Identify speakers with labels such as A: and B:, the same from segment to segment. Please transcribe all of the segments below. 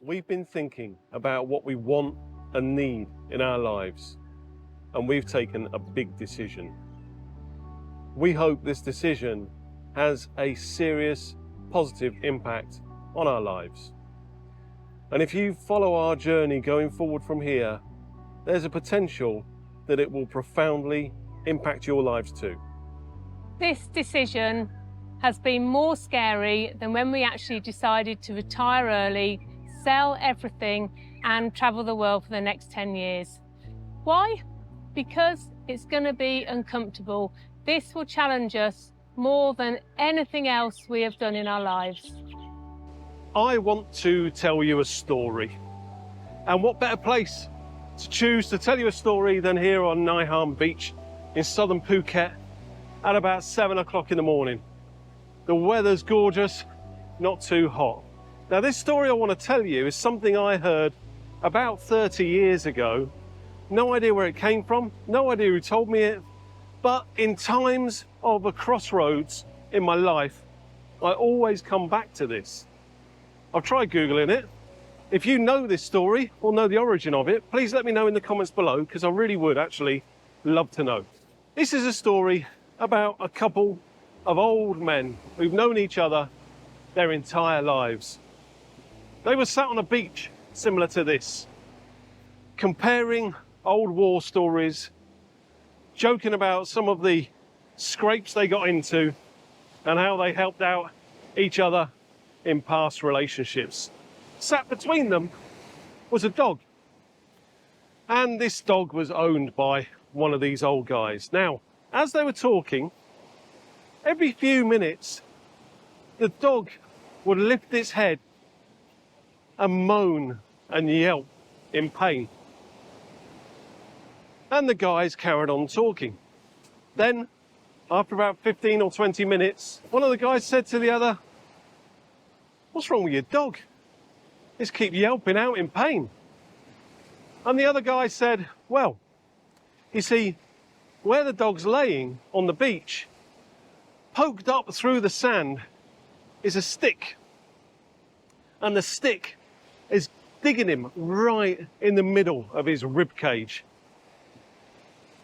A: We've been thinking about what we want and need in our lives, and we've taken a big decision. We hope this decision has a serious positive impact on our lives. And if you follow our journey going forward from here, there's a potential that it will profoundly impact your lives too.
B: This decision has been more scary than when we actually decided to retire early, sell everything and travel the world for the next 10 years. Why? Because it's going to be uncomfortable. This will challenge us more than anything else we have done in our lives.
A: I want to tell you a story. And what better place to choose to tell you a story than here on Niham Beach in southern Phuket at about 7 o'clock in the morning. The weather's gorgeous, not too hot. Now this story I want to tell you is something I heard about 30 years ago. No idea where it came from, no idea who told me it, but in times of a crossroads in my life, I always come back to this. I've tried Googling it. If you know this story or know the origin of it, please let me know in the comments below, because I really would actually love to know. This is a story about a couple of old men who've known each other their entire lives. They were sat on a beach similar to this, comparing old war stories, joking about some of the scrapes they got into and how they helped out each other in past relationships. Sat between them was a dog. And this dog was owned by one of these old guys. Now, as they were talking, every few minutes, the dog would lift its head and moan and yelp in pain. And the guys carried on talking. Then, after about 15 or 20 minutes, one of the guys said to the other, "What's wrong with your dog? It's keep yelping out in pain." And the other guy said, "Well, you see, where the dog's laying on the beach, poked up through the sand is a stick. And the stick is digging him right in the middle of his rib cage.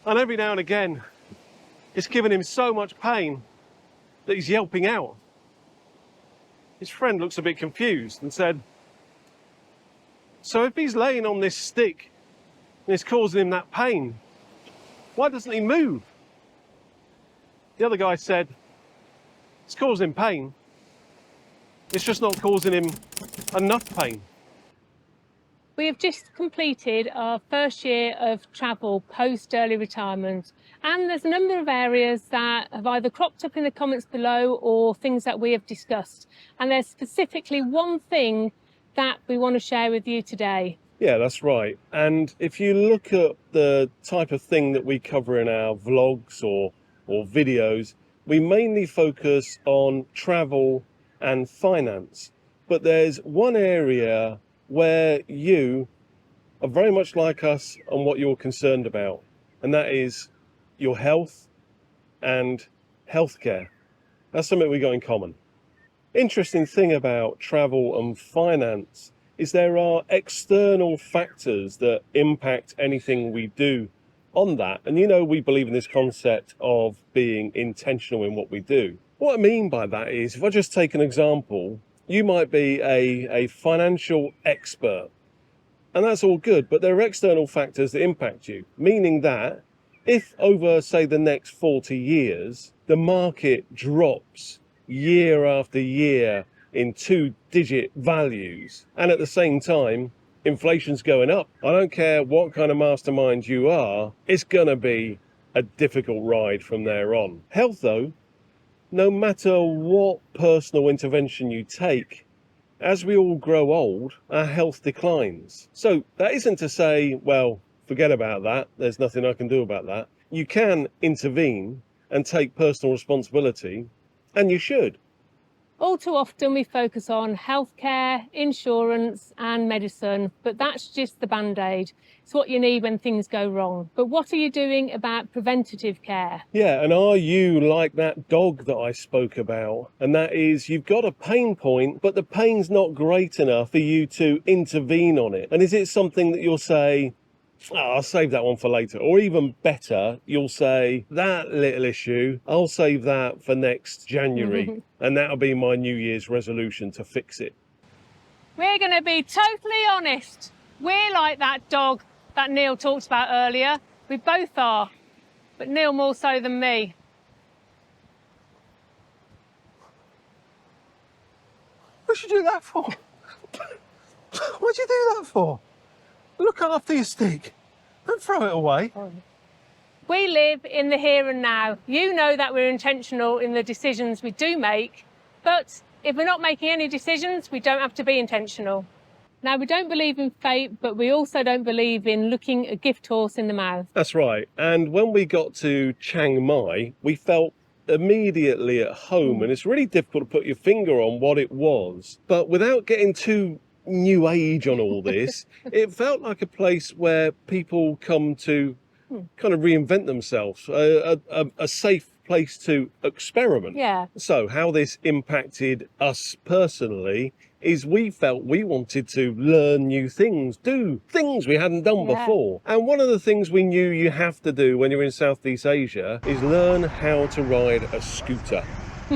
A: And every now and again, it's giving him so much pain that he's yelping out." His friend looks a bit confused and said, "So if he's laying on this stick and it's causing him that pain, why doesn't he move?" The other guy said, "It's causing him pain. It's just not causing him enough pain."
B: We have just completed our first year of travel post early retirement, and there's a number of areas that have either cropped up in the comments below or things that we have discussed. And there's specifically one thing that we want to share with you today.
A: Yeah, that's right. And if you look at the type of thing that we cover in our vlogs or videos, we mainly focus on travel and finance. But there's one area where you are very much like us on what you're concerned about, and that is your health and healthcare. That's something we got in common. Interesting thing about travel and finance is there are external factors that impact anything we do on that. And you know, we believe in this concept of being intentional in what we do. What I mean by that is, if I just take an example, you might be a financial expert, and that's all good, but there are external factors that impact you, meaning that if over, say, the next 40 years, the market drops year after year in 2-digit values, and at the same time, inflation's going up, I don't care what kind of mastermind you are, it's gonna be a difficult ride from there on. Health, though, no matter what personal intervention you take, as we all grow old, our health declines. So that isn't to say, well, forget about that, there's nothing I can do about that. You can intervene and take personal responsibility, and you should.
B: All too often we focus on healthcare, insurance and medicine, but that's just the band-aid. It's what you need when things go wrong. But what are you doing about preventative care?
A: Yeah, and are you like that dog that I spoke about? And that is, you've got a pain point, but the pain's not great enough for you to intervene on it. And is it something that you'll say, oh, I'll save that one for later? Or even better, you'll say, that little issue, I'll save that for next January. And that'll be my New Year's resolution to fix it.
B: We're going to be totally honest. We're like that dog that Neil talked about earlier. We both are, but Neil more so than me.
A: What'd you do that for? What'd you do that for? Look after your stick. Don't throw it away.
B: We live in the here and now. You know that we're intentional in the decisions we do make, but if we're not making any decisions, we don't have to be intentional. Now, we don't believe in fate, but we also don't believe in looking a gift horse in the mouth.
A: That's right. And when we got to Chiang Mai, we felt immediately at home, and it's really difficult to put your finger on what it was. But without getting too new age on all this, it felt like a place where people come to kind of reinvent themselves, a safe place to experiment.
B: Yeah.
A: So how this impacted us personally is we felt we wanted to learn new things, do things we hadn't done before. And one of the things we knew you have to do when you're in Southeast Asia is learn how to ride a scooter.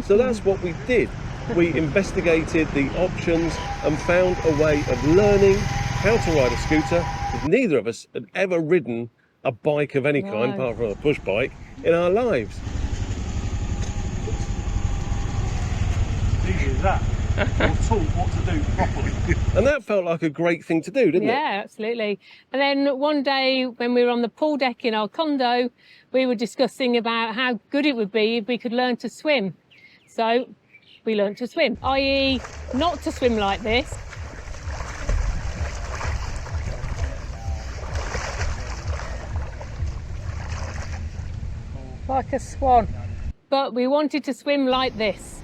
A: So that's what we did. We investigated the options and found a way of learning how to ride a scooter, because neither of us had ever ridden a bike of any kind, apart from a push bike, in our lives. Easy as that. You're taught what to do properly. And that felt like a great thing to do, didn't it?
B: Yeah, absolutely. And then one day when we were on the pool deck in our condo, we were discussing about how good it would be if we could learn to swim. So we learned to swim, i.e. not to swim like this. Like a swan. But we wanted to swim like this.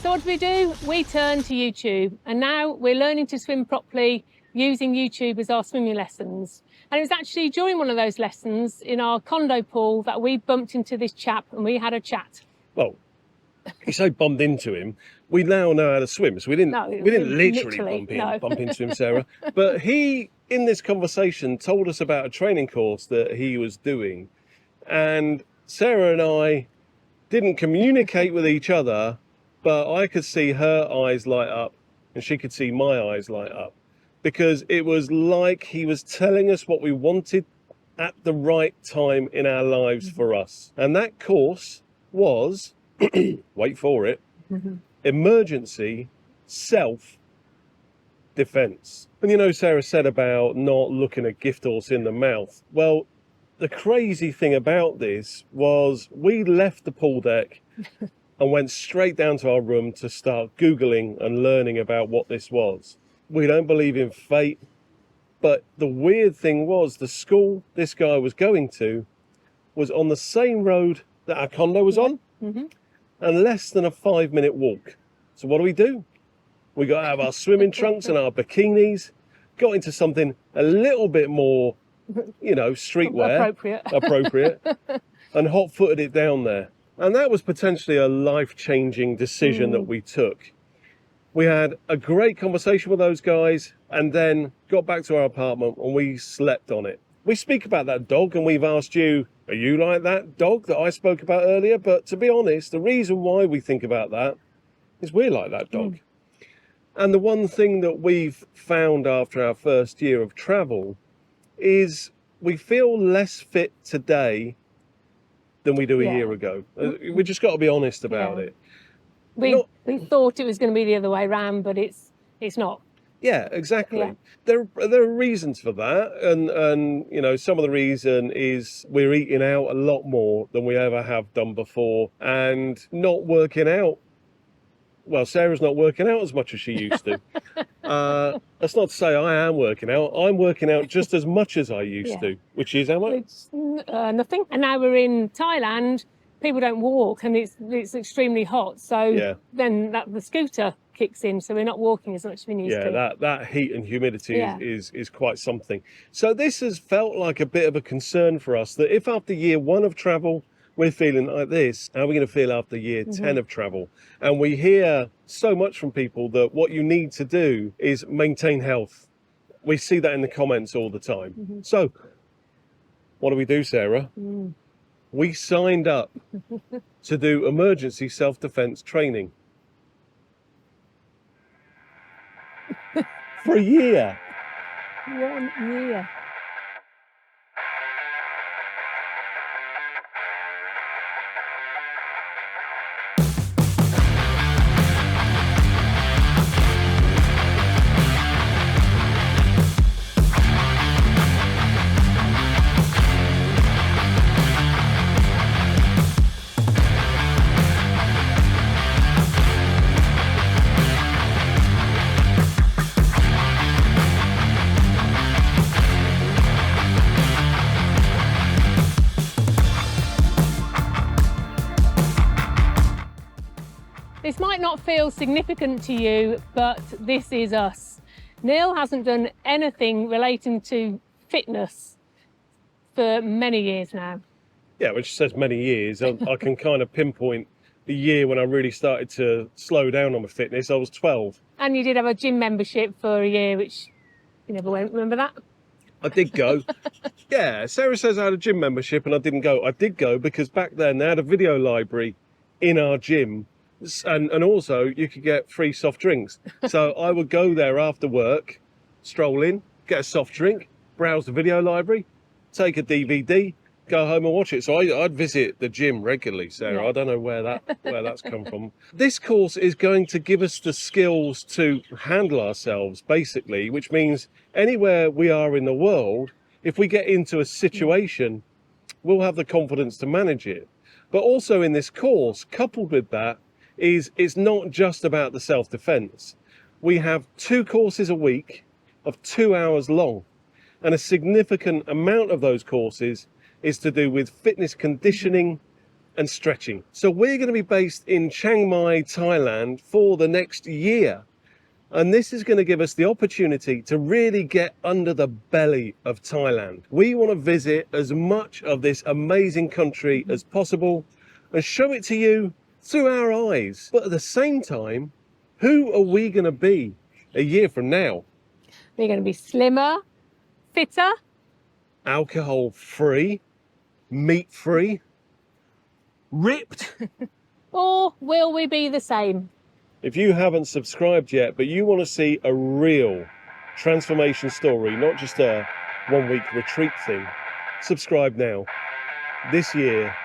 B: So what do? We turned to YouTube, and now we're learning to swim properly using YouTube as our swimming lessons. And it was actually during one of those lessons in our condo pool that we bumped into this chap and we had a chat.
A: Well, you say bumped into him. We now know how to swim, so we didn't literally bump into him, Sarah. But he, in this conversation, told us about a training course that he was doing. And Sarah and I didn't communicate with each other, but I could see her eyes light up and she could see my eyes light up, because it was like he was telling us what we wanted at the right time in our lives for us. And that course was, wait for it, emergency self-defense. And you know, Sarah said about not looking a gift horse in the mouth. Well, the crazy thing about this was we left the pool deck and went straight down to our room to start Googling and learning about what this was. We don't believe in fate, but the weird thing was the school this guy was going to was on the same road that our condo was on, and less than a 5-minute walk. So what do? We got out of our swimming trunks and our bikinis, got into something a little bit more, you know, streetwear. Appropriate. And hot-footed it down there. And that was potentially a life-changing decision that we took. We had a great conversation with those guys and then got back to our apartment and we slept on it. We speak about that dog and we've asked you, are you like that dog that I spoke about earlier? But to be honest, the reason why we think about that is we're like that dog. And the one thing that we've found after our first year of travel is we feel less fit today than we do a year ago. We just got to be honest about it.
B: We thought it was going to be the other way around, but it's not.
A: Yeah, exactly. There are reasons for that, and you know, some of the reason is we're eating out a lot more than we ever have done before, and not working out Well, Sarah's not working out as much as she used to. That's not to say I am working out. I'm working out just as much as I used to, which is how much?
B: It's nothing. And now we're in Thailand. People don't walk, and it's extremely hot. So then the scooter kicks in, so we're not walking as much as we need to.
A: Yeah, that heat and humidity is quite something. So this has felt like a bit of a concern for us, that if after year 1 of travel we're feeling like this, how are we going to feel after year 10 of travel? And we hear so much from people that what you need to do is maintain health. We see that in the comments all the time. So what do, Sarah? We signed up to do emergency self-defense training for a year.
B: 1 year. This might not feel significant to you, but this is us. Neil hasn't done anything relating to fitness for many years now.
A: Yeah, which says many years. I can kind of pinpoint the year when I really started to slow down on my fitness. I was 12.
B: And you did have a gym membership for a year, which you never went, remember that?
A: I did go. Yeah, Sarah says I had a gym membership and I didn't go. I did go because back then they had a video library in our gym. And also you could get free soft drinks. So I would go there after work, stroll in, get a soft drink, browse the video library, take a DVD, go home and watch it. So I'd visit the gym regularly, Sarah. I don't know where that's come from. This course is going to give us the skills to handle ourselves, basically, which means anywhere we are in the world, if we get into a situation, we'll have the confidence to manage it. But also in this course, coupled with that, it's not just about the self-defense. We have 2 courses a week of 2 hours long, and a significant amount of those courses is to do with fitness conditioning and stretching. So we're going to be based in Chiang Mai, Thailand for the next year, and this is going to give us the opportunity to really get under the belly of Thailand. We want to visit as much of this amazing country as possible and show it to you through our eyes. But at the same time, who are we going to be a year from now?
B: We're going to be slimmer, fitter,
A: alcohol-free, meat-free, ripped.
B: or will we be the same?
A: If you haven't subscribed yet, but you want to see a real transformation story, not just a one-week retreat thing, subscribe now. This year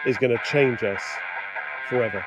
A: is going to change us forever.